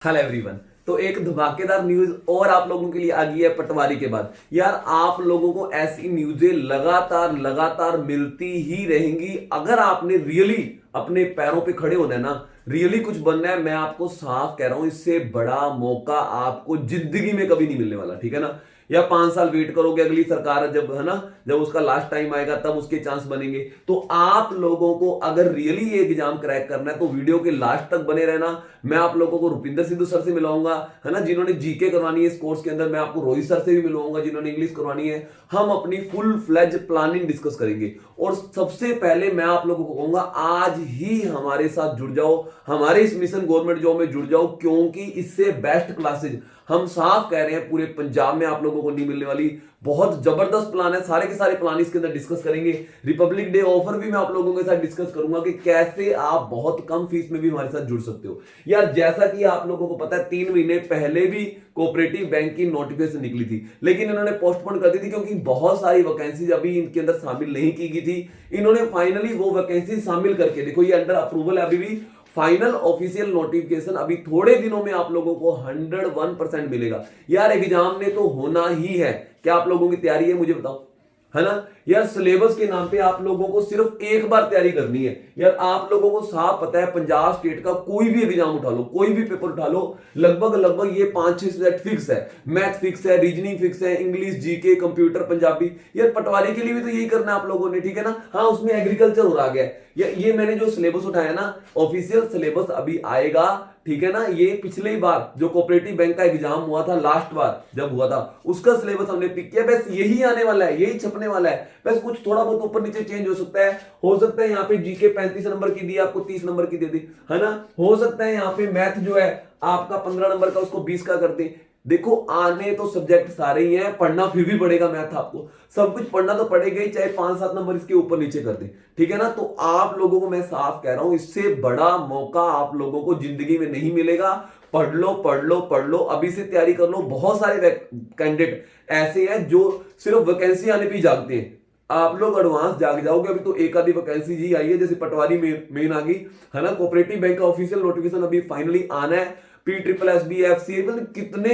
Hello everyone. तो एक धमाकेदार न्यूज और आप लोगों के लिए आ गई है पटवारी के बाद। यार आप लोगों को ऐसी न्यूज़ें लगातार लगातार मिलती ही रहेंगी। अगर आपने रियली अपने पैरों पे खड़े होना है ना, रियली कुछ बनना है, मैं आपको साफ कह रहा हूं, इससे बड़ा मौका आपको जिंदगी में कभी नहीं मिलने वाला। ठीक है ना। या 5 साल वेट करोगे, अगली सरकार जब, है ना, जब उसका लास्ट टाइम आएगा तब उसके चांस बनेंगे। तो आप लोगों को अगर रियली ये एग्जाम क्रैक करना है तो वीडियो के लास्ट तक बने रहना। मैं आप लोगों को रुपिंदर सिद्धू सर से मिलाऊंगा, है ना, जिन्होंने जीके करवानी है इस कोर्स के अंदर। मैं आपको रोहित सर से भी मिलवाऊंगा जिन्होंने इंग्लिश करवानी है। हम अपनी फुल फ्लेज प्लानिंग डिस्कस करेंगे। और सबसे पहले मैं आप लोगों को कहूंगा, आज ही हमारे साथ जुड़ जाओ, हमारे इस मिशन गवर्नमेंट जॉब में जुड़ जाओ, क्योंकि इससे बेस्ट क्लासेज हम साफ कह रहे हैं पूरे पंजाब में आप लोगों को नहीं मिलने वाली। बहुत जबरदस्त प्लान है, सारे के सारे प्लान इसके अंदर डिस्कस करेंगे। रिपब्लिक डे ऑफर भी मैं आप लोगों के साथ डिस्कस करूंगा कि कैसे आप बहुत कम फीस में भी हमारे साथ जुड़ सकते हो। यार जैसा कि आप लोगों को पता है, 3 महीने पहले भी कोऑपरेटिव बैंक की नोटिफिकेशन निकली थी, लेकिन इन्होंने पोस्टपोन कर दी थी क्योंकि बहुत सारी वैकेंसीज अभी इनके अंदर शामिल नहीं की गई थी। इन्होंने फाइनली वो वैकेंसी शामिल करके, देखो ये अंडर अप्रूवल है अभी भी, फाइनल ऑफिशियल नोटिफिकेशन अभी थोड़े दिनों में आप लोगों को 101% मिलेगा। यार एग्जाम ने तो होना ही है। क्या आप लोगों की तैयारी है मुझे बताओ, है ना। यार सिलेबस के नाम पे आप लोगों को सिर्फ एक बार तैयारी करनी है। यार आप लोगों को साफ पता है, पंजाब स्टेट का कोई भी एग्जाम उठा लो, कोई भी पेपर उठा लो, लगभग लगभग ये 5-6 सब्जेक्ट फिक्स है। मैथ फिक्स है, रीजनिंग फिक्स है, इंग्लिश, जीके, कंप्यूटर, पंजाबी। यार पटवारी के लिए भी तो यही करना है आप लोगों ने, ठीक है ना। हाँ उसमें एग्रीकल्चर हो रहा गया। ये मैंने जो सिलेबस उठाया ना, ऑफिशियल सिलेबस अभी आएगा, ठीक है ना। ये पिछली बार जो कोऑपरेटिव बैंक का एग्जाम हुआ था, लास्ट बार जब हुआ था, उसका सिलेबस हमने पिक किया। बस यही आने वाला है, यही छपने वाला है। बस कुछ थोड़ा बहुत ऊपर नीचे चेंज हो सकता है। हो सकता है यहाँ पे जीके 35 नंबर की दी, आपको 30 नंबर की दे दी, है ना। हो सकता है यहाँ पे मैथ जो है आपका 15 नंबर का, उसको 20 का कर दे। देखो आने तो सब्जेक्ट सारे ही हैं, पढ़ना फिर भी पड़ेगा। मैथ आपको सब कुछ पढ़ना तो पड़ेगा ही, चाहे 5-7 नंबर इसके ऊपर नीचे कर दे, ठीक है ना। तो आप लोगों को मैं साफ कह रहा हूं, इससे बड़ा मौका आप लोगों को जिंदगी में नहीं मिलेगा। पढ़ लो पढ़ लो पढ़ लो, अभी से तैयारी कर लो। बहुत सारे कैंडिडेट ऐसे हैं जो सिर्फ वैकेंसी आने पर जागते हैं। आप लोग एडवांस जाग जाओगे। अभी तो एक आधी वैकेंसी जी आई है, जैसे पटवारी में मेन आ गई, है ना। कोऑपरेटिव बैंक का ऑफिशियल नोटिफिकेशन अभी फाइनली आना है। P triple S B F C, मतलब कितने,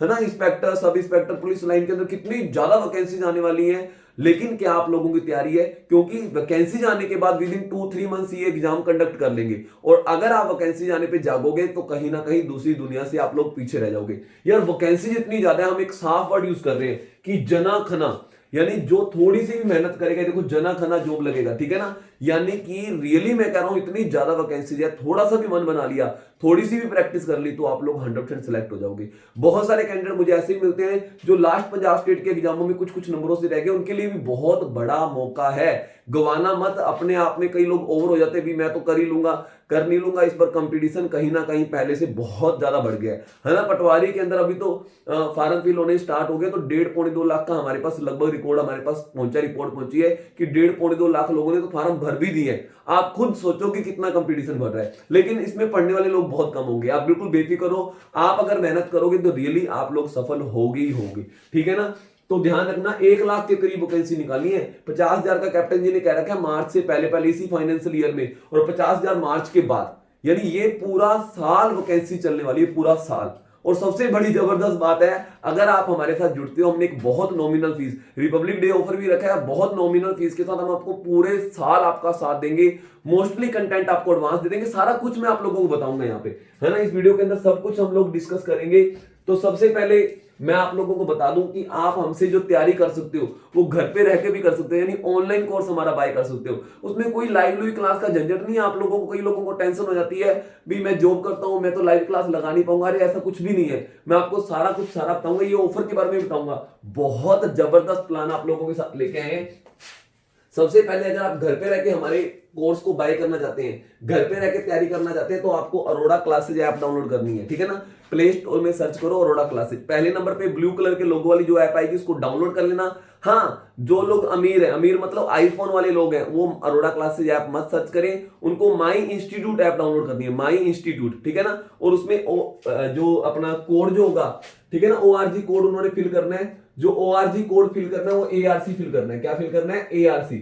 है ना, inspector, sub inspector, police line के अंदर कितनी ज्यादा वैकेंसीज आने वाली हैं। लेकिन क्या आप लोगों की तैयारी है? क्योंकि वैकेंसी आने के बाद विद इन 2-3 मंथ्स ये एग्जाम कंडक्ट कर लेंगे। और अगर आप वैकेंसी आने पे जागोगे तो कहीं ना कहीं दूसरी दुनिया से आप लोग पीछे रह जाओगे। यार वैकेंसी इतनी ज्यादा है, हम एक साफ वर्ड यूज कर रहे हैं कि जना खना, यानी जो थोड़ी सी भी मेहनत करेगा, देखो जना खना जॉब लगेगा, ठीक है ना। यानी कि रियली मैं कह रहा हूं, इतनी ज्यादा वैकेंसी है, थोड़ा सा भी मन बना लिया, थोड़ी सी भी प्रैक्टिस कर ली, तो आप लोग 100% सिलेक्ट हो जाओगे। बहुत सारे कैंडिडेट मुझे ऐसे ही मिलते हैं जो लास्ट पंजाब स्टेट के एग्जामों में कुछ कुछ नंबरों से रह गए। उनके लिए भी बहुत बड़ा मौका है, गवाना मत। अपने आप में कई लोग ओवर हो जाते हैं, भी मैं तो कर ही लूंगा, कर नहीं लूंगा। इस पर कंपटीशन कहीं ना कहीं पहले से बहुत ज्यादा बढ़ गया है ना। पटवारी के अंदर अभी तो फार्म फिल होने स्टार्ट हो गए, तो 1.5-2 लाख का हमारे पास लगभग रिकॉर्ड हमारे पास पहुंचा, रिपोर्ट पहुंची है कि 1.5-2 लाख लोगों ने तो फार्म भर भी दिए हैं। आप खुद सोचो कि कितना कंपटीशन बढ़ रहा है, लेकिन इसमें पढ़ने वाले लोग बहुत कम होंगे। आप बिल्कुल बेफिक्र हो, आप अगर मेहनत करोगे तो रियली आप लोग सफल होगे ही होगे, ठीक है ना। तो ध्यान रखना, 1 लाख के करीब वैकेंसी निकाली है। 50,000 का कैप्टन जी ने कह रखा है मार्च से पहले पहले इसी फाइनेंशियल ईयर में, और 50,000 मार्च के बाद। यानी ये पूरा साल वैकेंसी चलने वाली है, पूरा साल। और सबसे बड़ी जबरदस्त बात है, अगर आप हमारे साथ जुड़ते हो, हमने एक बहुत nominal fees, Republic day offer भी रखा है, बहुत नॉमिनल फीस के साथ हम आपको पूरे साल आपका साथ देंगे। मोस्टली कंटेंट आपको एडवांस दे देंगे, सारा कुछ मैं आप लोगों को बताऊंगा यहाँ पे, है ना। इस वीडियो के अंदर सब कुछ हम लोग डिस्कस करेंगे। तो सबसे पहले मैं आप लोगों को बता दूं कि आप हमसे जो तैयारी कर सकते हो वो घर पे रह के भी कर सकते हो, यानी ऑनलाइन कोर्स हमारा बाय कर सकते हो। उसमें कोई लाइव क्लास का झंझट नहीं है। आप लोगों को, कई लोगों को टेंशन हो जाती है, भी मैं जॉब करता हूं, मैं तो लाइव क्लास लगा नहीं पाऊंगा। अरे ऐसा कुछ भी नहीं है, मैं आपको सारा कुछ सारा बताऊंगा। ये ऑफर के बारे में बताऊंगा, बहुत जबरदस्त प्लान आप लोगों के साथ लेके आए हैं। सबसे पहले अगर आप घर पे रह के हमारे कोर्स को बाय करना चाहते हैं, घर पे रह के तैयारी करना चाहते हैं, तो आपको अरोड़ा क्लासेज ऐप डाउनलोड करनी है, ठीक है ना। प्ले स्टोर में सर्च करो अरोड़ा क्लासेज, पहले नंबर पे ब्लू कलर के लोगो वाली जो ऐप आएगी उसको डाउनलोड कर लेना। हाँ, जो लोग अमीर है, अमीर मतलब आईफोन वाले लोग हैं, वो अरोड़ा क्लासेज ऐप मत सर्च करें, उनको माई इंस्टीट्यूट ऐप डाउनलोड करनी है, माई इंस्टीट्यूट, ठीक है ना। और उसमें जो अपना कोड जो होगा, ठीक है ना, ORG कोड उन्होंने फिल करना है। जो ORG कोड फिल करना है वो ARC फिल करना है। क्या फिल करना है? ARC।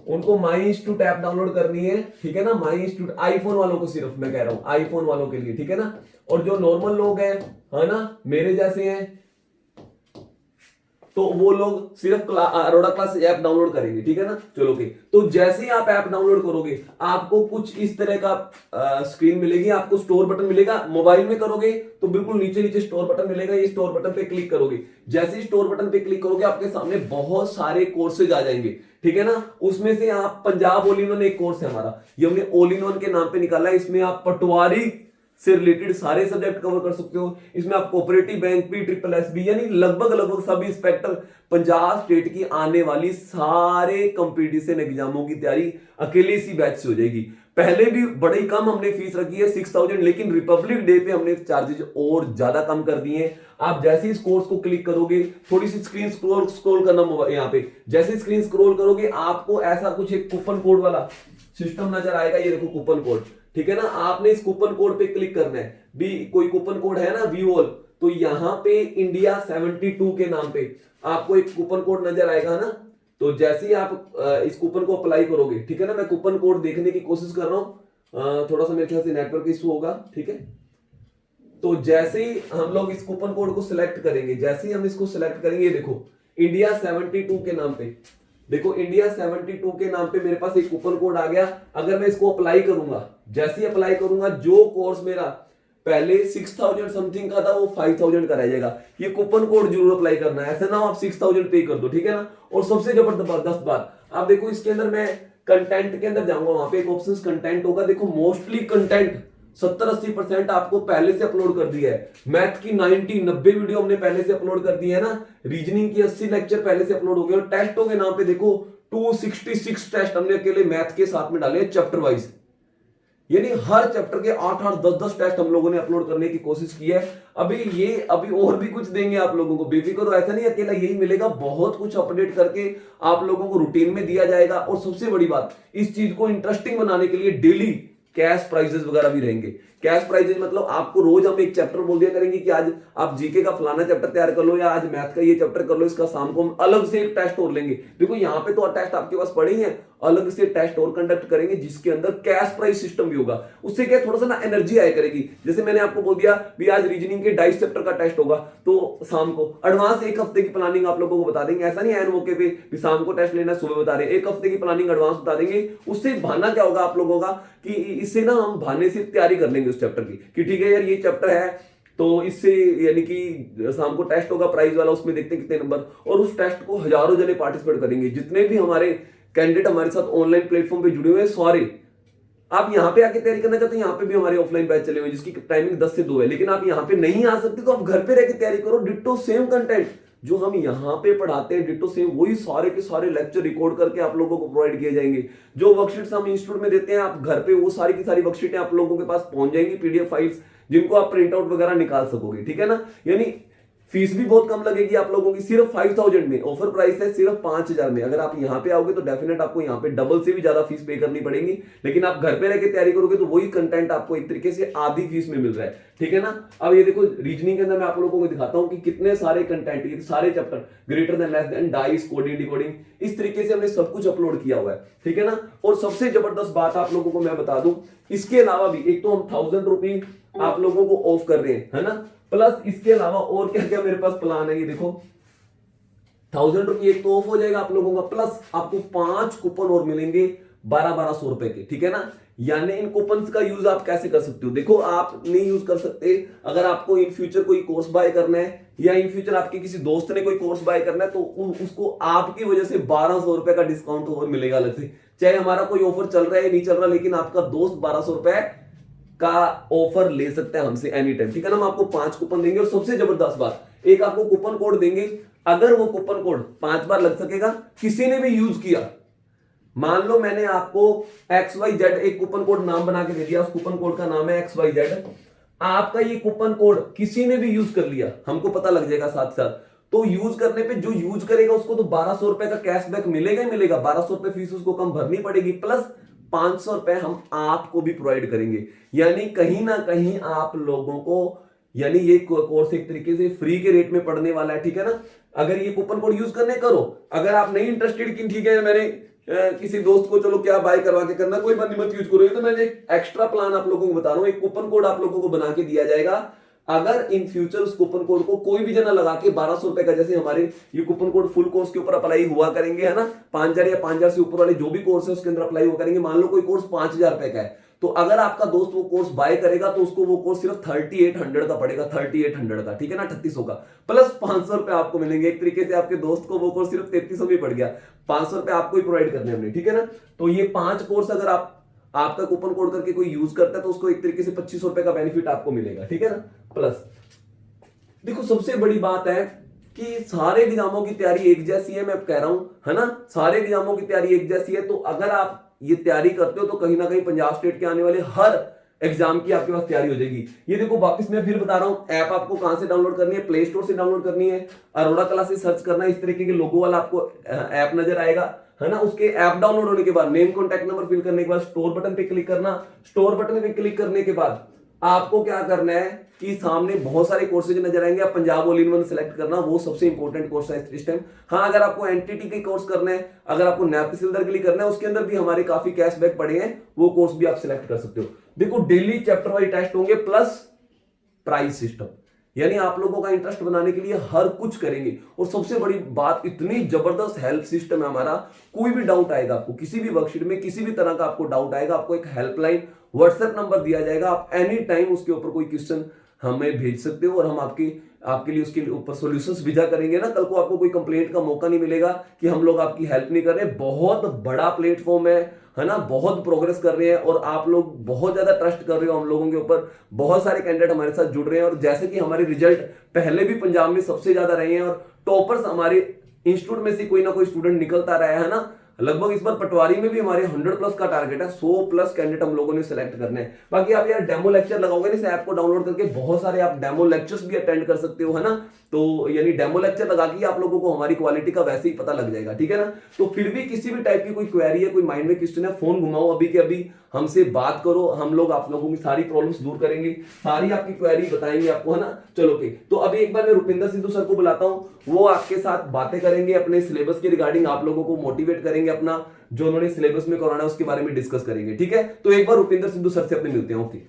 उनको माई इंस्टीट्यूट ऐप डाउनलोड करनी है, ठीक है ना। माई इंस्टीट्यूट आईफोन वालों को, सिर्फ मैं कह रहा हूं आईफोन वालों के लिए, ठीक है ना। और जो नॉर्मल लोग हैं, है ना, मेरे जैसे हैं, तो वो लोग सिर्फ अरोड़ा क्लास ऐप डाउनलोड करेंगे, ठीक है ना। चलो ओके, तो जैसे ही आप ऐप डाउनलोड करोगे आपको कुछ इस तरह का स्क्रीन मिलेगी, आपको स्टोर बटन मिलेगा। मोबाइल में करोगे तो बिल्कुल नीचे नीचे स्टोर बटन मिलेगा, ये स्टोर बटन पे क्लिक करोगे। जैसे ही स्टोर बटन पे क्लिक करोगे आपके सामने बहुत सारे कोर्सेज आ जाएंगे, ठीक है ना। उसमें से आप पंजाब ऑल इन वन एक कोर्स है हमारा, ये हमने ऑल इन वन के नाम पे निकाला है। इसमें आप पटवारी से रिलेटेड सारे सब्जेक्ट कवर कर सकते हो। इसमें आप कोऑपरेटिव बैंक, PSSB यानी लगभग लगभग सब इंस्पेक्टर पंजाब स्टेट की आने वाली सारे कंपटीशन एग्जामों की तैयारी अकेले इसी बैच से हो जाएगी। पहले भी बड़ी कम हमने फीस रखी है 6000, लेकिन रिपब्लिक डे पे हमने चार्जेस और ज्यादा कम कर दिए हैं। आप जैसे ही इस कोर्स को क्लिक करोगे, थोड़ी सी स्क्रीन स्क्रॉल करना यहाँ पे, जैसे स्क्रीन स्क्रॉल करोगे आपको ऐसा कुछ एक कूपन कोड वाला सिस्टम नजर आएगा। ये देखो कूपन कोड, ठीक है ना। आपने इस कूपन कोड पे क्लिक करना है, भी कोई कूपन कोड है ना व्यू ऑल, तो यहां पे इंडिया 72 के नाम पे आपको एक कूपन कोड नजर आएगा ना। तो जैसे ही आप इस कूपन को अप्लाई करोगे, ठीक है ना, मैं कूपन कोड देखने की कोशिश कर रहा हूं, थोड़ा सा मेरे ख्याल से नेटवर्क इशू होगा, ठीक है। तो जैसे ही हम लोग इस कूपन कोड को सिलेक्ट करेंगे, जैसे ही हम इसको सिलेक्ट करेंगे, देखो इंडिया 72 के नाम पे, देखो इंडिया 72 के नाम पे मेरे पास एक कूपन कोड आ गया। अगर मैं इसको अप्लाई करूंगा, जैसे ही अप्लाई करूंगा, जो कोर्स मेरा पहले 6000 समथिंग का था वो 5000 का रह जाएगा। ये कूपन कोड जरूर अप्लाई करना है, ऐसा ना आप 6000 पे कर दो, ठीक है ना। और सबसे जबरदस्त बात, आप देखो इसके अंदर मैं कंटेंट के अंदर जाऊंगा, वहां पे एक ऑप्शन कंटेंट होगा, देखो मोस्टली कंटेंट 70-80% आपको पहले से अपलोड कर दिया है। मैथ की 90-90 वीडियो हमने पहले से अपलोड कर दी है ना। रीजनिंग की 80 लेक्चर पहले से अपलोड हो गए। और टेस्टों के नाम पे देखो 266 टेस्ट हमने अकेले मैथ के साथ में डाले चैप्टर वाइज, यानी हर चैप्टर के 8-8, 10-10 टेस्ट हम लोगों ने अपलोड करने की कोशिश की है। अभी और भी कुछ देंगे आप लोगों को, बेफिक्र, ऐसा नहीं अकेला यही मिलेगा, बहुत कुछ अपडेट करके आप लोगों को रूटीन में दिया जाएगा। और सबसे बड़ी बात, इस चीज को इंटरेस्टिंग बनाने के लिए डेली कैश प्राइजेस वगैरह भी रहेंगे। कैश प्राइजेस मतलब आपको रोज हम एक चैप्टर बोल दिया करेंगे कि आज आप जीके का फलाना चैप्टर तैयार कर लो, या आज मैथ का ये चैप्टर कर लो, इसका शाम को हम अलग से एक टेस्ट और लेंगे। देखो यहाँ पे तो टेस्ट आपके पास पड़े ही हैं, अलग से टेस्ट और कंडक्ट करेंगे जिसके अंदर कैश प्राइस सिस्टम भी होगा। उससे क्या थोड़ा सा ना एनर्जी आया करेगी। जैसे मैंने आपको बोल दिया भी आज रीजनिंग के 22 चैप्टर का टेस्ट होगा, तो शाम को एडवांस एक हफ्ते की प्लानिंग आप लोगों को बता देंगे। ऐसा नहीं एन मौके पे भी शाम को टेस्ट लेना सुबह बता रहे, एक हफ्ते की प्लानिंग एडवांस बता देंगे। उससे बहाना क्या होगा आप लोगों का कि इससे ना हम बहाने से तैयारी कर लेंगे उस चैप्टर की, कि ठीक है यार ये चैप्टर है तो इससे यानी कि शाम को टेस्ट होगा प्राइज वाला, उसमें देखते हैं कितने नंबर, और उस टेस्ट को हजारों जने पार्टिसिपेट करेंगे। जितने भी हमारे कैंडिडेट हमारे साथ ऑनलाइन प्लेटफॉर्म पे जुड़े हुए हैं सारे, आप यहाँ पे आके तैयारी करना चाहते हैं, यहाँ पे भी हमारे ऑफलाइन बैच चले हुए जिसकी टाइमिंग 10 से 2 है। लेकिन आप यहाँ पे नहीं आ सकते तो आप घर पे रह के तैयारी करो। डिट्टो सेम कंटेंट जो हम यहाँ पे पढ़ाते हैं, डिट्टो सेम वही सारे के सारे लेक्चर रिकॉर्ड करके आप लोगों को प्रोवाइड किए जाएंगे। जो वर्कशीट्स हम इंस्टीट्यूट में देते हैं, आप घर पे वो सारी की सारी वर्कशीटें आप लोगों के पास पहुंच जाएंगी, PDF फाइल्स, जिनको आप प्रिंट आउट वगैरह निकाल सकोगे, ठीक है ना। यानी फीस भी बहुत कम लगेगी आप लोगों की, सिर्फ 5000 में। ऑफर प्राइस है सिर्फ 5000 में। अगर आप यहाँ पे आओगे तो डेफिनेट आपको यहाँ पे डबल से भी ज्यादा फीस पे करनी पड़ेगी, लेकिन आप घर पे रह के तैयारी करोगे तो वही कंटेंट आपको एक तरीके से आधी फीस में मिल रहा है, ठीक है ना। अब ये देखो रीजनिंग के अंदर मैं आप लोगों को दिखाता हूँ कि कितने सारे कंटेंट, ये सारे chapter, greater than, less than, dice, coding, decoding, इस तरीके से हमने सब कुछ अपलोड किया हुआ है, ठीक है ना। और सबसे जबरदस्त बात आप लोगों को मैं बता दूं, इसके अलावा भी एक तो हम 1000 रुपये आप लोगों को ऑफ कर रहे हैं, है ना, प्लस इसके अलावा और क्या क्या मेरे पास प्लान है। ये देखो 1000 रुपये एक तो ऑफ हो जाएगा आप लोगों का, प्लस आपको 5 कूपन और मिलेंगे 1200 रुपए के, ठीक है ना। यानी इन कूपन का यूज आप कैसे कर सकते हो, देखो आप नहीं यूज कर सकते अगर आपको इन फ्यूचर कोई कोर्स बाय करना है, या इन फ्यूचर आपके किसी दोस्त ने कोई कोर्स बाय करना है, तो उसको आपकी वजह से 1200 रुपए का डिस्काउंट और मिलेगा अलग से। चाहे हमारा कोई ऑफर चल रहा है नहीं चल रहा, लेकिन आपका दोस्त 1200 रुपए का ऑफर ले सकते हैं हमसे एनी टाइम, ठीक है ना। हम आपको 5 कूपन देंगे, और सबसे जबरदस्त बात, एक आपको कूपन कोड देंगे, अगर वो कूपन कोड 5 बार लग सकेगा, किसी ने भी यूज किया, मान लो मैंने आपको XYZ एक कूपन कोड नाम बना के दे दिया, उस कूपन कोड का नाम है XYZ, आपका ये कूपन कोड किसी ने भी यूज कर लिया, हमको पता लग जाएगा साथ साथ, तो यूज करने पे जो यूज करेगा उसको तो 1200 रुपए का कैशबैक मिलेगा ही मिलेगा। 1200 रुपए फीस उसको कम भरनी पड़ेगी, प्लस 500 रुपए हम आपको भी प्रोवाइड करेंगे। यानी कहीं ना कहीं आप लोगों को, यानी ये कोर्स एक तरीके से फ्री के रेट में पढ़ने वाला है, ठीक है ना। अगर ये कूपन कोड यूज करने करो, अगर आप नहीं इंटरेस्टेड कि ठीक है मैंने किसी दोस्त को चलो क्या बाय करवा के करना, कोई बात नहीं, मत यूज करो। ये तो मैंने एक एक्स्ट्रा प्लान आप लोगों को बता रहा हूँ, एक कूपन कोड आप लोगों को बना के दिया जाएगा। अगर इन फ्यूचर उस कूपन कोड को कोई भी जना लगा के 1200 रुपए का, जैसे हमारे ये कूपन कोड फुल कोर्स के ऊपर अप्लाई हुआ करेंगे, है ना, 5000 या 5000 से ऊपर वाले जो भी कोर्स है उसके अंदर अप्लाई हुआ करेंगे। मान लो कोई कोर्स 5000 रुपए का है, तो अगर आपका दोस्त वो कोर्स बाय करेगा तो उसको वो कोर्स सिर्फ 3800 का पड़ेगा, 3800 का, ठीक है ना, 3800 का, प्लस 500 रुपए आपको मिलेंगे। एक तरीके से आपके दोस्त को वो कोर्स सिर्फ 3300 में पड़ गया, 500 रुपए आपको ही प्रोवाइड करने हमने, ठीक है ना। तो ये 5 कोर्स अगर आपका कूपन कोड करके कोई यूज करता है तो उसको एक तरीके से 2500 रुपए का बेनिफिट आपको मिलेगा, ठीक है ना। प्लस देखो सबसे बड़ी बात है कि सारे एग्जामों की तैयारी एक जैसी है, मैं कह रहा हूं, है ना, सारे एग्जामों की तैयारी एक जैसी है। तो अगर आप ये तैयारी करते हो तो कहीं ना कहीं पंजाब स्टेट के आने वाले हर एग्जाम की आपके पास तैयारी हो जाएगी। ये देखो वापस मैं फिर बता रहा हूं, ऐप आपको कहां से डाउनलोड करनी है, प्ले स्टोर से डाउनलोड करनी है, अरोड़ा क्लासेस सर्च करना है, इस तरीके के लोगो वाला आपको ऐप नजर आएगा, है ना। उसके ऐप डाउनलोड होने के बाद नेम कॉन्टैक्ट नंबर फिल करने के बाद स्टोर बटन पे क्लिक करना। स्टोर बटन पे क्लिक करने के बाद आपको क्या करना है कि सामने बहुत सारे कोर्सेज नजर आएंगे, आप Punjab all in one select करना, वो सबसे इंपॉर्टेंट कोर्स है इस टाइम। हाँ, अगर आपको एनटीटी के कोर्स करना है, अगर आपको नैब तहसीलदार के लिए करना है, उसके अंदर भी हमारे काफी कैशबैक पड़े हैं, वो कोर्स भी आप सिलेक्ट कर सकते हो। देखो डेली चैप्टर वाइज टेस्ट होंगे प्लस प्राइज सिस्टम, यानी आप लोगों का इंटरेस्ट बनाने के लिए हर कुछ करेंगे। और सबसे बड़ी बात, इतनी जबरदस्त हेल्प सिस्टम है हमारा, कोई भी डाउट आएगा आपको किसी भी वर्कशीट में, किसी भी तरह का आपको डाउट आएगा, आपको एक हेल्पलाइन व्हाट्सएप नंबर दिया जाएगा, आप एनी टाइम उसके ऊपर कोई क्वेश्चन हमें भेज सकते हो और हम आपके लिए उसके ऊपर सॉल्यूशंस भेजा करेंगे ना। कल को आपको कोई कंप्लेंट का मौका नहीं मिलेगा कि हम लोग आपकी हेल्प नहीं कर रहे। बहुत बड़ा प्लेटफॉर्म है ना, बहुत प्रोग्रेस कर रहे हैं और आप लोग बहुत ज्यादा ट्रस्ट कर रहे हो हम लोगों के ऊपर। बहुत सारे कैंडिडेट हमारे साथ जुड़ रहे हैं और जैसे कि हमारे रिजल्ट पहले भी पंजाब में सबसे ज्यादा रहे हैं और टॉपर्स हमारे इंस्टीट्यूट में से कोई ना कोई स्टूडेंट निकलता रहा है ना। लगभग इस बार पटवारी में भी हमारे 100 प्लस का टारगेट है, 100 प्लस कैंडिडेट हम लोगों ने सिलेक्ट करने हैं। बाकी आप यार डेमो लेक्चर लगाओगे ना, इस ऐप को डाउनलोड करके बहुत सारे आप डेमो लेक्चर्स भी अटेंड कर सकते हो, है ना। तो यानी डेमो लेक्चर लगा के आप लोगों को हमारी क्वालिटी का वैसे ही पता लग जाएगा, ठीक है ना। तो फिर भी किसी भी टाइप की कोई क्वेरी है, कोई माइंड में क्वेश्चन है, फोन घुमाओ अभी के अभी, हमसे बात करो, हम लोग आप लोगों की सारी प्रॉब्लम्स दूर करेंगे, सारी आपकी क्वेरी बताएंगे आपको, है ना। चलो ओके, तो अभी एक बार मैं रुपिंदर सिद्धू सर को बुलाता हूं, वो आपके साथ बातें करेंगे अपने सिलेबस के रिगार्डिंग, आप लोगों को मोटिवेट करेंगे, अपना जो उन्होंने सिलेबस में कराना है उसके बारे में डिस्कस करेंगे, ठीक है। तो एक बार रुपिंदर सिद्धू सर से अपने मिलते हैं। ओके,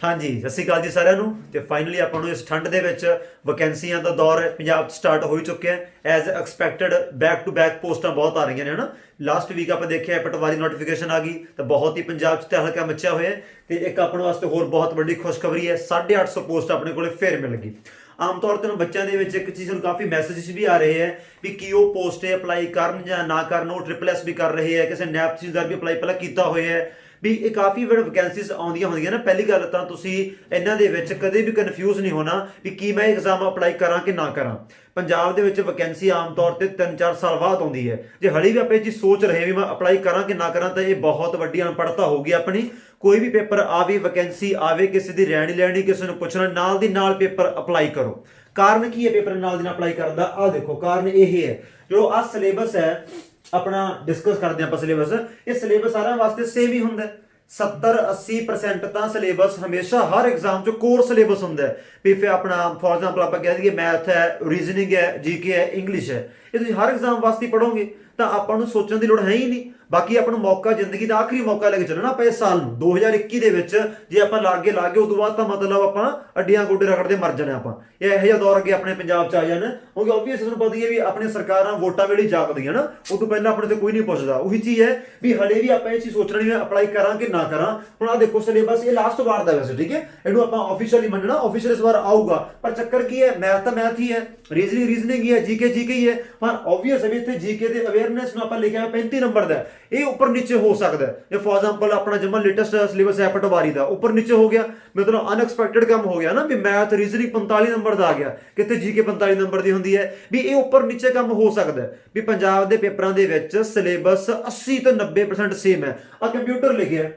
हाँ जी, सत श्री अकाल जी साਰਿਆਂ ਨੂੰ। ਤੇ ਫਾਈਨਲੀ ਆਪਾਂ ਨੂੰ ਇਸ ਠੰਡ ਦੇ ਵਿੱਚ ਵੈਕੈਂਸੀਆਂ ਦਾ ਦੌਰ ਪੰਜਾਬ 'ਚ ਸਟਾਰਟ ਹੋ ਹੀ ਚੁੱਕਿਆ ਹੈ। As expected back to back ਪੋਸਟਾਂ ਬਹੁਤ ਆ ਰਹੀਆਂ ਨੇ, ਹਨਾ। ਲਾਸਟ ਵੀਕ ਆਪਾਂ ਦੇਖਿਆ ਪਟਵਾਰੀ ਨੋਟੀਫਿਕੇਸ਼ਨ ਆ ਗਈ ਤਾਂ ਬਹੁਤ ਹੀ ਪੰਜਾਬ 'ਚ ਤਹਿਲਕਾ ਮਚਿਆ ਹੋਇਆ ਹੈ। ਤੇ ਇੱਕ ਆਪਣੇ ਵਾਸਤੇ ਹੋਰ ਬਹੁਤ ਵੱਡੀ ਖੁਸ਼ਖਬਰੀ ਹੈ, 850 ਪੋਸਟ ਆਪਣੇ ਕੋਲੇ ਫੇਰ ਮਿਲ ਗਈ। ਆਮ ਤੌਰ ਤੇ ਬੱਚਿਆਂ ਦੇ ਵਿੱਚ ਇੱਕ ਚੀਜ਼ ਨੂੰ ਕਾਫੀ ਮੈਸੇजेस ਵੀ ਆ ਰਹੇ ਹੈ ਵੀ ਕੀ ਉਹ ਪੋਸਟ ਅਪਲਾਈ ਕਰਨ ਜਾਂ ਨਾ ਕਰਨ। ਉਹ SSS ਵੀ ਕਰ ਰਹੇ ਹੈ, ਕਿਸੇ ਨੈਬ ਤਹਿਸੀਲਦਾਰ ਵੀ ਅਪਲਾਈ ਪਹਿਲਾਂ ਕੀਤਾ ਹੋਇਆ ਹੈ ਵੀ ਇਹ ਕਾਫੀ ਵੇੜ ਵੈਕੈਂਸੀਜ਼ ਆਉਂਦੀਆਂ ਹੁੰਦੀਆਂ ਨਾ। ਪਹਿਲੀ ਗੱਲ ਤਾਂ ਤੁਸੀਂ ਇਹਨਾਂ ਦੇ ਵਿੱਚ ਕਦੇ ਵੀ ਕਨਫਿਊਜ਼ ਨਹੀਂ ਹੋਣਾ ਵੀ ਕੀ ਮੈਂ ਐਗਜ਼ਾਮ ਅਪਲਾਈ ਕਰਾਂ ਕਿ ਨਾ ਕਰਾਂ। ਪੰਜਾਬ ਦੇ ਵਿੱਚ ਵੈਕੈਂਸੀ ਆਮ ਤੌਰ ਤੇ 3-4 ਸਾਲ ਬਾਅਦ ਆਉਂਦੀ ਹੈ। ਜੇ ਹਲੀ ਵੀ ਆਪਾਂ ਇਹ ਚੀਜ਼ ਸੋਚ ਰਹੇ ਵੀ ਮੈਂ ਅਪਲਾਈ ਕਰਾਂ ਕਿ ਨਾ ਕਰਾਂ ਤਾਂ ਇਹ ਬਹੁਤ ਵੱਡੀ ਅਨਪੜ੍ਹਤਾ ਹੋਊਗੀ ਆਪਣੀ। ਕੋਈ ਵੀ ਪੇਪਰ ਆਵੇ, ਵੈਕੈਂਸੀ ਆਵੇ, ਕਿਸੇ ਦੀ ਰਹਿਣੀ ਲੈਣੀ, ਕਿਸੇ ਨੂੰ ਪੁੱਛਣਾ, ਨਾਲ ਦੀ ਨਾਲ ਪੇਪਰ ਅਪਲਾਈ ਕਰੋ। ਕਾਰਨ ਕੀ ਹੈ ਪੇਪਰ ਨਾਲ ਦੀ ਨਾਲ ਅਪਲਾਈ ਕਰਨ ਦਾ? ਆਹ ਦੇਖੋ, ਕਾਰਨ ਇਹ ਹੈ ਜੋ ਆਹ ਸਿਲੇਬਸ ਹੈ अपना डिस्कस करते हैं आप सिलेबस। ये सिलेबस सारे वास्ते सेम ही होंगे, 70-80% ਤਾਂ ਸਿਲੇਬਸ ਹਮੇਸ਼ਾ ਹਰ ਐਗਜ਼ਾਮ 'ਚ ਕੋਰ ਸਿਲੇਬਸ ਹੁੰਦਾ ਹੈ। ਵੀ ਫਿਰ ਆਪਣਾ ਫੋਰ ਐਗਜ਼ਾਮਪਲ ਆਪਾਂ ਕਹਿ ਦਈਏ ਮੈਥ ਹੈ, ਰੀਜ਼ਨਿੰਗ ਹੈ, ਜੀਕੇ ਹੈ, ਇੰਗਲਿਸ਼ ਹੈ, ਇਹ ਤੁਸੀਂ ਹਰ ਐਗਜ਼ਾਮ ਵਾਸਤੇ ਪੜ੍ਹੋਗੇ ਤਾਂ ਆਪਾਂ ਨੂੰ ਸੋਚਣ ਦੀ ਲੋੜ ਹੈ ਹੀ ਨਹੀਂ। ਬਾਕੀ ਆਪਾਂ ਨੂੰ ਮੌਕਾ, ਜ਼ਿੰਦਗੀ ਦਾ ਆਖਰੀ ਮੌਕਾ ਲੈ ਕੇ ਚੱਲਣਾ ਆਪਾਂ ਇਸ ਸਾਲ ਨੂੰ 2021 ਦੇ ਵਿੱਚ। ਜੇ ਆਪਾਂ ਲਾਗੇ ਉਦੋਂ ਬਾਅਦ ਤਾਂ ਮਤਲਬ ਆਪਾਂ ਅੱਡੀਆਂ ਗੋਡੇ ਰਗੜਦੇ ਮਰ ਜਾਣਾ ਆਪਾਂ। ਇਹ ਇਹੋ ਜਿਹਾ ਦੌਰ ਅੱਗੇ ਆਪਣੇ ਪੰਜਾਬ 'ਚ ਆ ਜਾਣਾ, ਕਿਉਂਕਿ ਓਬਵੀਅਸ ਤੁਹਾਨੂੰ ਪਤਾ ਹੀ ਹੈ ਵੀ ਆਪਣੀਆਂ ਸਰਕਾਰਾਂ ਵੋਟਾਂ ਵੇਲੇ ਜਾਗਦੀਆਂ ਨਾ, ਉਦੋਂ ਪਹਿਲਾਂ ਆਪਣੇ ਤੇ ਕੋਈ ਨਹੀਂ ਪੁੱਛਦਾ। ਉਹੀ ਚੀਜ਼ ਹੈ ਵੀ ਹਲੇ ਵੀ ਆਪਾਂ ਇਹ ਚੀਜ਼ ਸੋਚਣਾ ਵੀ ਮੈਂ ਅਪਲਾਈ ਕਰਾਂ ਕਿ ਨਾ ਕਰਾਂ। ਹੁਣ ਆਹ ਦੇਖੋ ਸਿਲੇਬਸ, ਇਹ ਲਾਸਟ ਵਾਰ ਦਾ ਵੈਸੇ, ਠੀਕ ਹੈ, ਇਹਨੂੰ ਆਪਾਂ ਆਫੀਸ਼ੀਅਲੀ ਮੰਨਣਾ, ਆਫੀਸ਼ੀਅਲ ਇਸ ਵਾਰ ਆਊਗਾ। ਪਰ ਚੱਕਰ ਕੀ ਹੈ, ਮੈਥ ਤਾਂ ਮੈਥ ਹੀ ਹੈ, ਰੀਜ਼ਨਿੰਗ ਹੀ ਹੈ, ਜੀਕੇ ਹੀ ਹੈ। ਪਰ ਓਬਵੀਅਸ ਹੈ ਵੀ ਇੱਥੇ ਜੀਕੇ ਦੇ ਅਵੇਅਰਨੈਸ ਨੂੰ ਆਪਾਂ ਲਿਖਿਆ 35 ਨੰਬਰ ਦਾ, ਇਹ ਉੱਪਰ ਨੀਚੇ ਹੋ ਸਕਦਾ ਹੈ। ਜੇ ਫੋਰ ਐਗਜ਼ਾਮਪਲ ਆਪਣਾ ਜਮਾ ਲੇਟੈਸਟ ਸਿਲੇਬਸ ਹੈ ਪਟਵਾਰੀ ਦਾ, ਉੱਪਰ ਨੀਚੇ ਹੋ ਗਿਆ, ਮਤਲਬ ਅਨਐਕਸਪੈਕਟਡ ਕੰਮ ਹੋ ਗਿਆ ਨਾ ਵੀ ਮੈਥ ਰੀਜ਼ਨਿੰਗ 45 ਨੰਬਰ ਦਾ ਆ ਗਿਆ, ਕਿਤੇ ਜੀਕੇ 45 ਨੰਬਰ ਦੀ ਹੁੰਦੀ ਹੈ। ਵੀ ਇਹ ਉੱਪਰ ਨੀਚੇ ਕੰਮ ਹੋ ਸਕਦਾ ਹੈ। ਵੀ ਪੰਜਾਬ ਦੇ ਪੇਪਰਾਂ ਦੇ ਵਿੱਚ ਸਿਲੇਬਸ 80 ਤੋਂ 90% ਸੇਮ ਹੈ। ਆ ਕੰਪਿਊਟਰ ਲਿਖਿਆ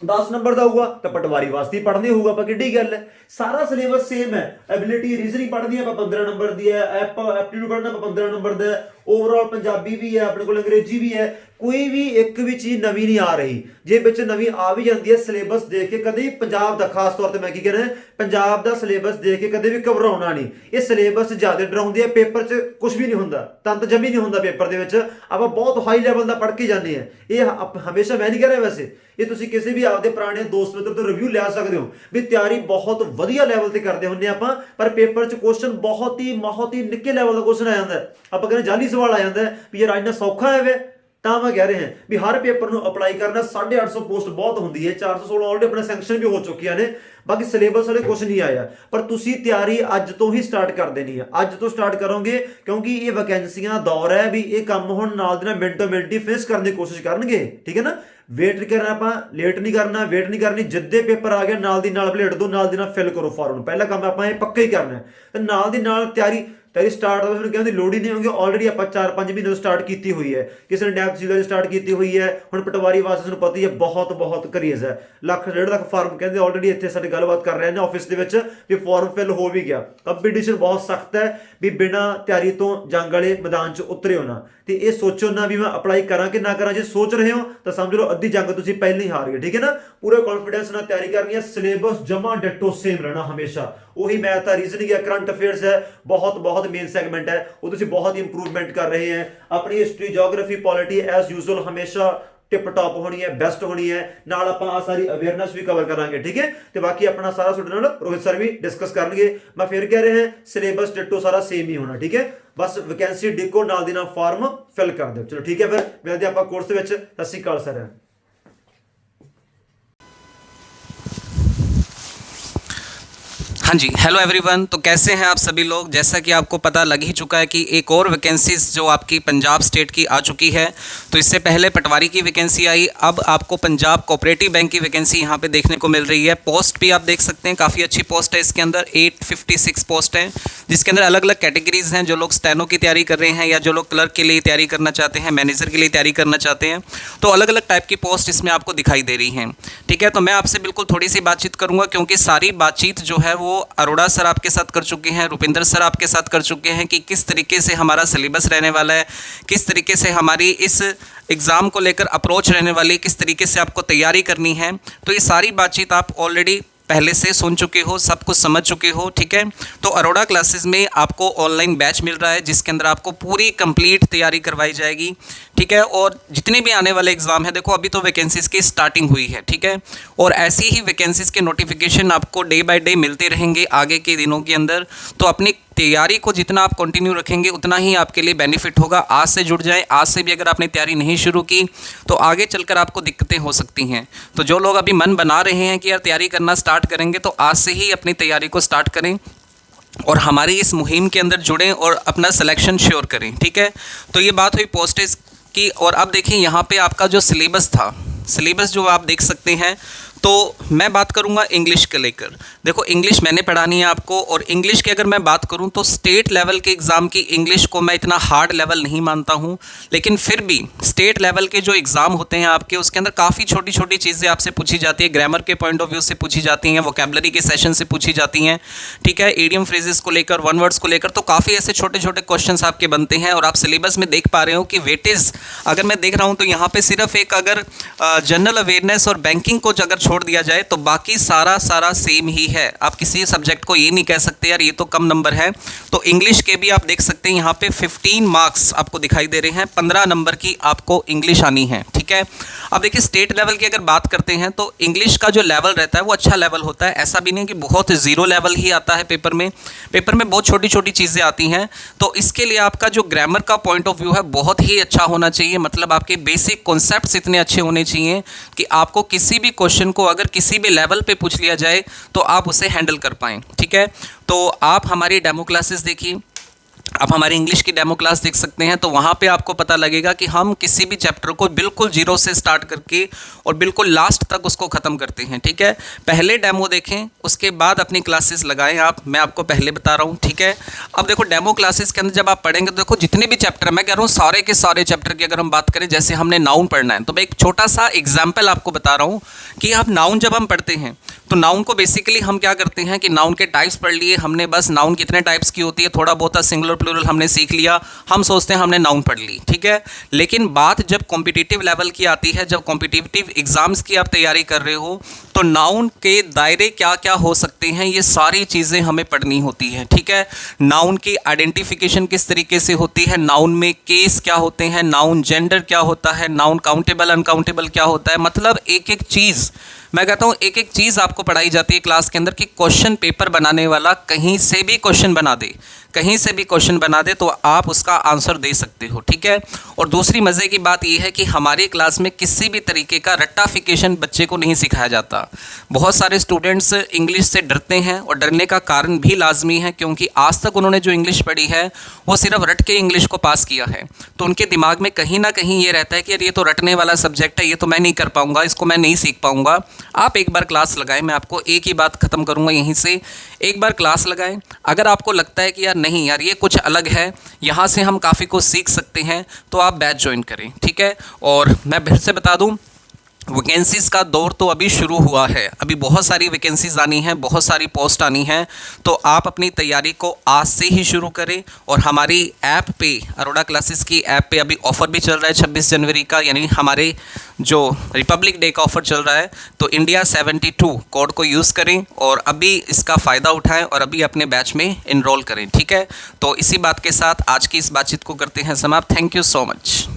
10 ਨੰਬਰ ਦਾ ਹੋਊਗਾ ਤਾਂ ਪਟਵਾਰੀ ਵਾਸਤੇ ਹੀ ਪੜ੍ਹਨੀ ਹੋਊਗਾ, ਆਪਾਂ ਕਿੱਡੀ ਗੱਲ ਹੈ। ਸਾਰਾ ਸਿਲੇਬਸ ਸੇਮ ਹੈ। ਐਬਿਲਿਟੀ ਰੀਜ਼ਨਿੰਗ ਪੜ੍ਹਨੀ ਆਪਾਂ 15 ਨੰਬਰ ਦੀ ਹੈ, ਐਪਟੀਟਿਊਡ ਪੜ੍ਹਨਾ ਆਪਾਂ 15 ਨੰਬਰ ਦਾ, ओवरऑल पंजाबी भी है, अपने को अंग्रेजी भी है, कोई भी एक भी चीज नवी नहीं आ रही। जे विच नवी आ भी जाती है सिलेबस देख के कदे पंजाब दा खास तौर ते मैं की कहना पंजाब दा सिलेबस देख के कदे भी घबराउणा नहीं। ये सिलेबस ज्यादा डराउंदी है, पेपर च कुछ भी नहीं हुंदा, तंत जमी नहीं हुंदा पेपर दे विच, आपां बहुत हाई लेवल दा पढ़ के जाने हैं। ये हमेशा मैं नहीं कह रहा, वैसे ये तुसीं किसी भी आपदे पुराने दोस्त मित्र तो रिव्यू लै सकदे हो भी तैयारी बहुत वधिया लेवल ते करदे हुंदे आपां, पर पेपर च क्वेश्चन बहुत ही निक्के लेवल दा क्वेश्चन आ जांदा है। आपां कहने जाली सवाल आ जांदा है भी यार इन्ना सौखा है वे, ਤਾਂ मैं कह रहे हैं भी हर पेपर ਨੂੰ ਅਪਲਾਈ ਕਰਨਾ 850 पोस्ट बहुत ਹੁੰਦੀ है, 416 ਆਲਰੇਡੀ ਆਪਣੇ ਸੈਂਕਸ਼ਨ ਵੀ ਹੋ ਚੁੱਕੀਆਂ ਨੇ, ਬਾਕੀ ਸਿਲੇਬਸ ਵਾਲੇ ਕੁਝ ਨਹੀਂ ਆਇਆ। ਪਰ ਤੁਸੀਂ ਤਿਆਰੀ ਅੱਜ ਤੋਂ ਹੀ ਸਟਾਰਟ ਕਰ ਦੇਣੀ ਹੈ, ਅੱਜ ਤੋਂ ਸਟਾਰਟ ਕਰੋਗੇ ਕਿਉਂਕਿ ਇਹ ਵੈਕੈਂਸੀਆਂ ਦਾ ਦੌਰ ਹੈ ਵੀ ਇਹ ਕੰਮ ਹੁਣ ਨਾਲ ਦੀ ਨਾਲ ਮਿੰਟੋ ਮਿੰਟ ਹੀ ਫਿਨਿਸ਼ ਕਰਨ ਦੀ ਕੋਸ਼ਿਸ਼ ਕਰਨਗੇ, ਠੀਕ ਹੈ ਨਾ। ਵੇਟ ਨਹੀਂ ਕਰਨਾ, ਆਪਾਂ ਲੇਟ ਨਹੀਂ ਕਰਨਾ, ਵੇਟ ਨਹੀਂ ਕਰਨੀ, ਜਿੱਦੇ ਪੇਪਰ ਆ ਗਿਆ ਨਾਲ ਦੀ ਨਾਲ ਭਲੇਟ ਦੋ, ਨਾਲ ਦੀ ਨਾਲ ਫਿਲ ਕਰੋ ਫਾਰਮ। ਪਹਿਲਾ ਕੰਮ ਆਪਾਂ ਇਹ ਪੱਕਾ ਹੀ ਕਰਨਾ ਹੈ ਤੇ ਨਾਲ ਦੀ ਨਾਲ ਤਿਆਰੀ ਸਟਾਰਟ ਹੋ, कहने की लोड़ ही नहीं होगी। ऑलरेडी आप 4-5 महीने स्टार्ट की हुई है, किसी ने नैब तहसीलदार स्टार्ट की हुई है, हुण पटवारी वास्ते तुहानूं पता ही है बहुत क्रेज है, ਲੱਖ 1.5 ਲੱਖ ਫਾਰਮ ਕਹਿੰਦੇ ਆਲਰੇਡੀ ਇੱਥੇ ਸਾਡੇ ਗੱਲਬਾਤ ਕਰ ਰਹੇ ਨੇ ਆਫਿਸ ਦੇ ਵਿੱਚ ਵੀ ਫਾਰਮ ਫਿਲ ਹੋ ਵੀ ਗਿਆ। ਕੰਪੀਟੀਸ਼ਨ ਬਹੁਤ ਸਖਤ ਹੈ ਵੀ ਬਿਨਾਂ ਤਿਆਰੀ ਤੋਂ ਜੰਗ ਵਾਲੇ ਮੈਦਾਨ 'ਚ ਉਤਰਿਓ ਨਾ, ਤੇ ਇਹ ਸੋਚੋ ਨਾ ਵੀ ਮੈਂ ਅਪਲਾਈ ਕਰਾਂ ਕਿ ਨਾ ਕਰਾਂ। ਜੇ ਸੋਚ ਰਹੇ ਹੋ ਤਾਂ ਸਮਝ ਲਓ ਅੱਧੀ ਜੰਗ ਤੁਸੀਂ ਪਹਿਲਾਂ ਹੀ ਹਾਰ ਗਏ, ਠੀਕ ਹੈ ਨਾ। ਪੂਰੇ ਕੌਨਫੀਡੈਂਸ ਨਾਲ ਤਿਆਰੀ ਕਰਨੀ ਹੈ, ਸਿਲੇਬਸ ਜਮਾ ਡਿਟੋ ਸੇਮ ਰਹਿਣਾ ਹਮੇਸ਼ਾ, ਉਹੀ ਮੈਥ ਹੈ, ਰੀਜ਼ਨਿੰਗ ਹੈ, ਕਰੰਟ ਅਫੇਅਰਸ ਹੈ, ਬਹੁਤ ਮੇਨ ਸੈਗਮੈਂਟ है वो तुसीं बहुत ही इंप्रूवमेंट कर रहे हैं। अपनी history, geography, polity as usual हमेशा टिप टॉप होनी है, बेस्ट होनी है, नाल आपां सारी अवेयरनेस भी कवर करांगे, ठीक है। तो बाकी अपना सारा तुहाडे नाल रोहित सर भी डिस्कस करनगे। मैं फिर कह रहे हैं सिलेबस डिटो सारा सेम ही होना, ठीक है। बस वैकेंसी डिको नाल दी नाल फॉर्म फिल कर दो, चलो ठीक है। फिर मिलदे आपां कोर्स दे विच। सत श्री अकाल सर। हाँ जी, हेलो एवरीवन। तो कैसे हैं आप सभी लोग। जैसा कि आपको पता लग ही चुका है कि एक और वैकेंसीज जो आपकी पंजाब स्टेट की आ चुकी है। तो इससे पहले पटवारी की वैकेंसी आई, अब आपको पंजाब कोऑपरेटिव बैंक की वैकेंसी यहाँ पे देखने को मिल रही है। पोस्ट भी आप देख सकते हैं, काफ़ी अच्छी पोस्ट है इसके अंदर, 856 पोस्ट हैं, जिसके अंदर अलग अलग कैटेगरीज हैं। जो लोग स्टेनो की तैयारी कर रहे हैं या जो लोग क्लर्क के लिए तैयारी करना चाहते हैं, मैनेजर के लिए तैयारी करना चाहते हैं, तो अलग अलग टाइप की पोस्ट इसमें आपको दिखाई दे रही हैं, ठीक है। तो मैं आपसे बिल्कुल थोड़ी सी बातचीत करूँगा, क्योंकि सारी बातचीत जो है वो अरोड़ा सर आपके साथ कर चुके हैं, रुपिंदर सर आपके साथ कर चुके हैं कि किस तरीके से हमारा सिलेबस रहने वाला है, किस तरीके से हमारी इस एग्ज़ाम को लेकर अप्रोच रहने वाली है, किस तरीके से आपको तैयारी करनी है। तो ये सारी बातचीत आप ऑलरेडी पहले से सुन चुके हो, सब कुछ समझ चुके हो, ठीक है। तो अरोड़ा क्लासेस में आपको ऑनलाइन बैच मिल रहा है, जिसके अंदर आपको पूरी कंप्लीट तैयारी करवाई जाएगी, ठीक है। और जितने भी आने वाले एग्ज़ाम है, देखो अभी तो वैकेंसीज़ की स्टार्टिंग हुई है, ठीक है, और ऐसी ही वैकेंसीज़ के नोटिफिकेशन आपको डे बाय डे मिलते रहेंगे आगे के दिनों के अंदर। तो अपनी तैयारी को जितना आप कंटिन्यू रखेंगे उतना ही आपके लिए बेनिफिट होगा। आज से जुड़ जाएं, आज से भी अगर आपने तैयारी नहीं शुरू की तो आगे चलकर आपको दिक्कतें हो सकती हैं। तो जो लोग अभी मन बना रहे हैं कि यार तैयारी करना स्टार्ट करेंगे, तो आज से ही अपनी तैयारी को स्टार्ट करें और हमारी इस मुहिम के अंदर जुड़ें और अपना सिलेक्शन श्योर करें, ठीक है। तो ये बात हुई पोस्टेज की। और अब देखिए यहाँ पे आपका जो सिलेबस था, सिलेबस जो आप देख सकते हैं, तो मैं बात करूंगा इंग्लिश के लेकर। देखो इंग्लिश मैंने पढ़ानी है आपको, और इंग्लिश की अगर मैं बात करूं तो स्टेट लेवल के एग्ज़ाम की इंग्लिश को मैं इतना हार्ड लेवल नहीं मानता हूं, लेकिन फिर भी स्टेट लेवल के जो एग्ज़ाम होते हैं आपके, उसके अंदर काफ़ी छोटी छोटी चीज़ें आपसे पूछी जाती है, ग्रामर के पॉइंट ऑफ व्यू से पूछी जाती हैं, वोकेबलरी के सेशन से पूछी जाती हैं, ठीक है, ईडियम फ्रेजेस को लेकर, वन वर्ड्स को लेकर, तो काफ़ी ऐसे छोटे छोटे क्वेश्चन आपके बनते हैं। और आप सिलेबस में देख पा रहे हो कि वेटेज अगर मैं देख रहा हूँ तो यहाँ पर सिर्फ एक अगर जनरल अवेयरनेस और बैंकिंग को अगर छोड़ दिया जाए तो बाकी सारा सेम ही है। आप किसी सब्जेक्ट को ये नहीं कह सकते यार ये तो कम नंबर है। तो इंग्लिश के भी आप देख सकते हैं यहाँ पे 15 मार्क्स आपको दिखाई दे रहे हैं, 15 नंबर की आपको इंग्लिश आनी है, ठीक है। अब देखिए स्टेट लेवल की अगर बात करते हैं तो इंग्लिश का जो लेवल रहता है वो अच्छा लेवल होता है, ऐसा भी नहीं कि बहुत ज़ीरो लेवल ही आता है पेपर में बहुत छोटी छोटी चीज़ें आती हैं। तो इसके लिए आपका जो ग्रामर का पॉइंट ऑफ व्यू है बहुत ही अच्छा होना चाहिए, मतलब आपके बेसिक कॉन्सेप्ट्स इतने अच्छे होने चाहिए कि आपको किसी भी क्वेश्चन को अगर किसी भी लेवल पे पूछ लिया जाए तो आप उसे हैंडल कर पाएँ, ठीक है। तो आप हमारी डेमो क्लासेस देखिए, आप हमारी इंग्लिश की डेमो क्लास देख सकते हैं, तो वहाँ पे आपको पता लगेगा कि हम किसी भी चैप्टर को बिल्कुल जीरो से स्टार्ट करके और बिल्कुल लास्ट तक उसको ख़त्म करते हैं, ठीक है। पहले डेमो देखें, उसके बाद अपनी क्लासेस लगाएं आप, मैं आपको पहले बता रहा हूँ, ठीक है। अब देखो डेमो क्लासेस के अंदर जब आप पढ़ेंगे तो देखो जितने भी चैप्टर, मैं कह रहा हूँ सारे के सारे चैप्टर की अगर हम बात करें, जैसे हमने नाउन पढ़ना है, तो मैं एक छोटा सा एग्जाम्पल आपको बता रहा हूँ कि अब नाउन जब हम पढ़ते हैं तो नाउन को बेसिकली हम क्या करते हैं कि नाउन के टाइप्स पढ़ लिए हमने, बस नाउन कितने टाइप्स की होती है, थोड़ा बहुत सिंगुलर प्लूरल हमने सीख लिया, हम सोचते हैं हमने नाउन पढ़ ली, ठीक है। लेकिन बात जब कॉम्पिटिटिव लेवल की आती है, जब कॉम्पिटिटिव एग्जाम्स की आप तैयारी कर रहे हो, तो नाउन के दायरे क्या क्या हो सकते हैं, ये सारी चीज़ें हमें पढ़नी होती हैं, ठीक है। नाउन की आइडेंटिफिकेशन किस तरीके से होती है, नाउन में केस क्या होते हैं, नाउन जेंडर क्या होता है, नाउन काउंटेबल अनकाउंटेबल क्या होता है, मतलब एक एक चीज़, मैं कहता हूँ एक एक चीज़ आपको पढ़ाई जाती है क्लास के अंदर कि क्वेश्चन पेपर बनाने वाला कहीं से भी क्वेश्चन बना दे, कहीं से भी क्वेश्चन बना दे तो आप उसका आंसर दे सकते हो, ठीक है। और दूसरी मज़े की बात यह है कि हमारी क्लास में किसी भी तरीके का रट्टाफिकेशन बच्चे को नहीं सिखाया जाता। बहुत सारे स्टूडेंट्स इंग्लिश से डरते हैं और डरने का कारण भी लाजमी है, क्योंकि आज तक उन्होंने जो इंग्लिश पढ़ी है वो सिर्फ रट के इंग्लिश को पास किया है, तो उनके दिमाग में कहीं ना कहीं ये रहता है कि यार ये तो रटने वाला सब्जेक्ट है, ये तो मैं नहीं कर पाऊँगा, इसको मैं नहीं सीख पाऊँगा। आप एक बार क्लास लगाएं, मैं आपको एक ही बात ख़त्म करूँगा यहीं से, एक बार क्लास लगाएं। अगर आपको लगता है कि यार नहीं यार ये कुछ अलग है, यहाँ से हम काफ़ी कुछ सीख सकते हैं, तो आप बैच ज्वाइन करें, ठीक है। और मैं फिर से बता दूँ, वैकेंसीज़ का दौर तो अभी शुरू हुआ है, अभी बहुत सारी वैकेंसीज़ आनी हैं, बहुत सारी पोस्ट आनी हैं, तो आप अपनी तैयारी को आज से ही शुरू करें। और हमारी ऐप पे, अरोड़ा क्लासेस की ऐप पे अभी ऑफ़र भी चल रहा है 26 जनवरी का, यानी हमारे जो रिपब्लिक डे का ऑफ़र चल रहा है, तो इंडिया 72 कोड को यूज़ करें और अभी इसका फ़ायदा उठाएं और अभी अपने बैच में इनरोल करें, ठीक है। तो इसी बात के साथ आज की इस बातचीत को करते हैं समाप्त। Thank you so much.